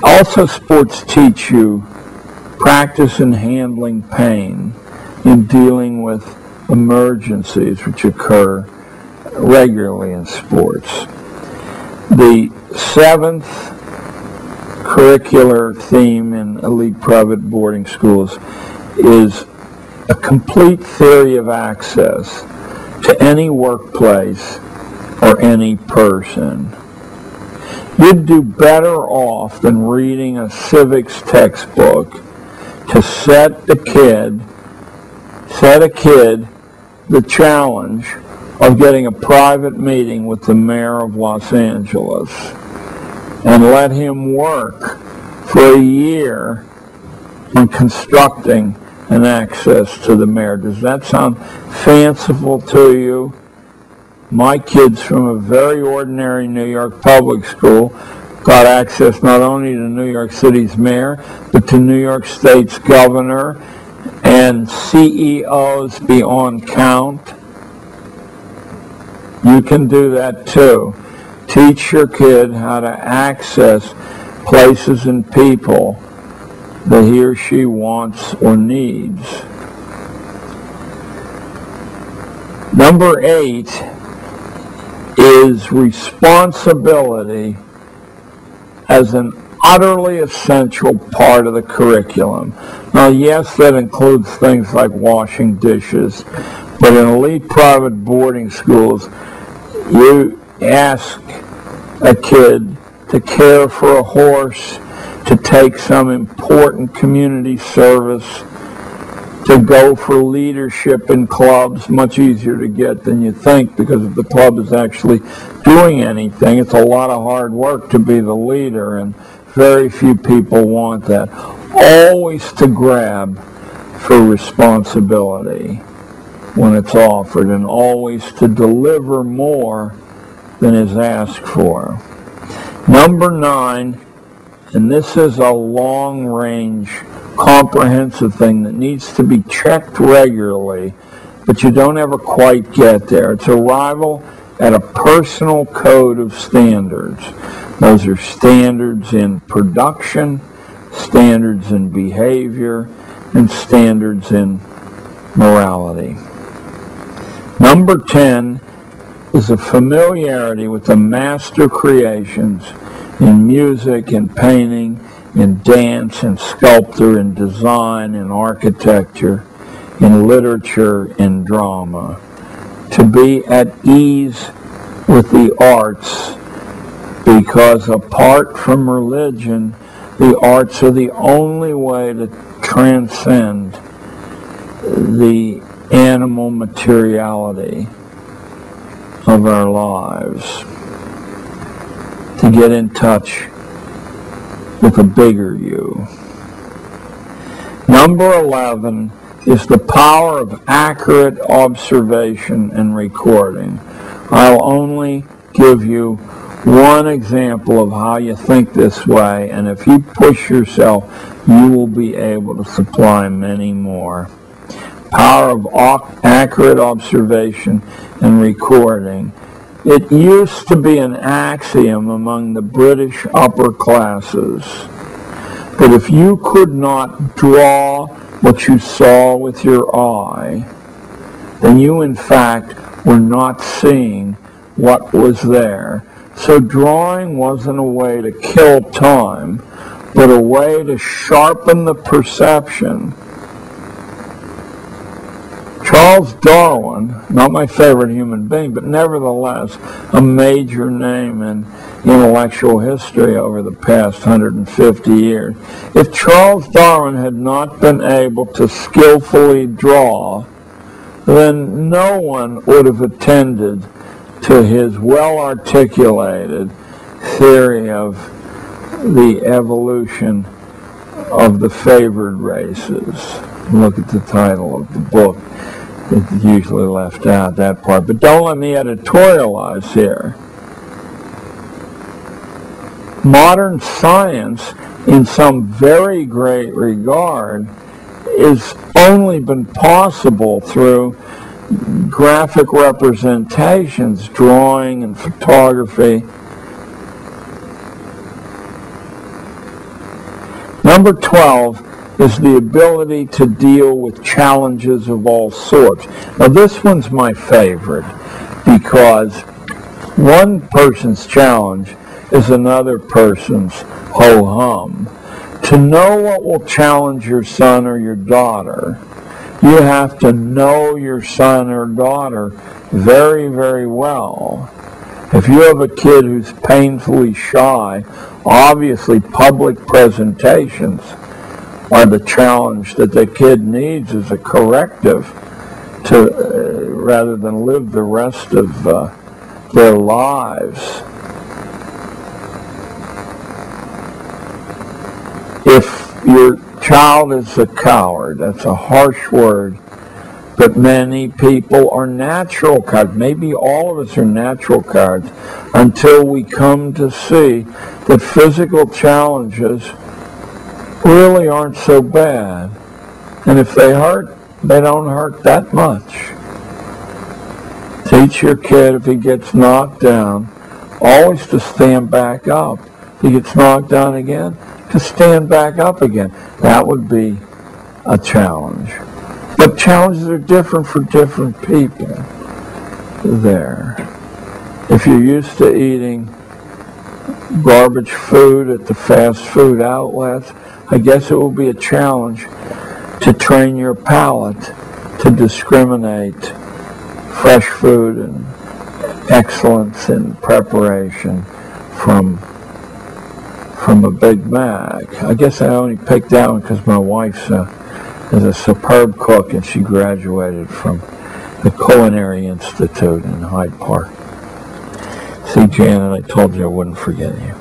Also, sports teach you practice in handling pain, in dealing with emergencies which occur regularly in sports. The seventh curricular theme in elite private boarding schools is a complete theory of access to any workplace or any person. You'd do better off than reading a civics textbook to set a kid the challenge of getting a private meeting with the mayor of Los Angeles and let him work for a year on constructing an access to the mayor. Does that sound fanciful to you? My kids from a very ordinary New York public school got access not only to New York City's mayor, but to New York State's governor and CEOs beyond count. You can do that too. Teach your kid how to access places and people that he or she wants or needs. Number 8 is responsibility as an utterly essential part of the curriculum. Now, yes, that includes things like washing dishes, but in elite private boarding schools, you ask a kid to care for a horse, to take some important community service, to go for leadership in clubs, much easier to get than you think, because if the club is actually doing anything, it's a lot of hard work to be the leader, and very few people want that. Always to grab for responsibility when it's offered, and always to deliver more than is asked for. Number 9, and this is a long-range, comprehensive thing that needs to be checked regularly, but you don't ever quite get there. It's arrival at a personal code of standards. Those are standards in production, standards in behavior, and standards in morality. Number 10 is a familiarity with the master creations in music, in painting, in dance, in sculpture, in design, in architecture, in literature, in drama. To be at ease with the arts, because apart from religion, the arts are the only way to transcend the animal materiality of our lives, to get in touch with a bigger you. Number 11 is the power of accurate observation and recording. I'll only give you one example of how you think this way, and if you push yourself, you will be able to supply many more. Power of accurate observation and recording. It used to be an axiom among the British upper classes that if you could not draw what you saw with your eye, then you in fact were not seeing what was there. So drawing wasn't a way to kill time, but a way to sharpen the perception. Charles Darwin, not my favorite human being, but nevertheless a major name in intellectual history over the past 150 years. If Charles Darwin had not been able to skillfully draw, then no one would have attended to his well-articulated theory of the evolution of the favored races. Look at the title of the book. It's usually left out, that part. But don't let me editorialize here. Modern science, in some very great regard, has only been possible through graphic representations, drawing and photography. Number 12 is the ability to deal with challenges of all sorts. Now this one's my favorite because one person's challenge is another person's ho-hum. To know what will challenge your son or your daughter, you have to know your son or daughter very, very well. If you have a kid who's painfully shy, obviously public presentations are the challenge that the kid needs as a corrective to rather than live the rest of their lives. If your child is a coward, that's a harsh word, but many people are natural cowards. Maybe all of us are natural cowards until we come to see that physical challenges really aren't so bad. And if they hurt, they don't hurt that much. Teach your kid if he gets knocked down, always to stand back up. If he gets knocked down again, to stand back up again. That would be a challenge. But challenges are different for different people there. If you're used to eating garbage food at the fast food outlets, I guess it will be a challenge to train your palate to discriminate fresh food and excellence in preparation from a Big Mac. I guess I only picked that one because my wife's is a superb cook, and she graduated from the Culinary Institute in Hyde Park. See, Janet, I told you I wouldn't forget you.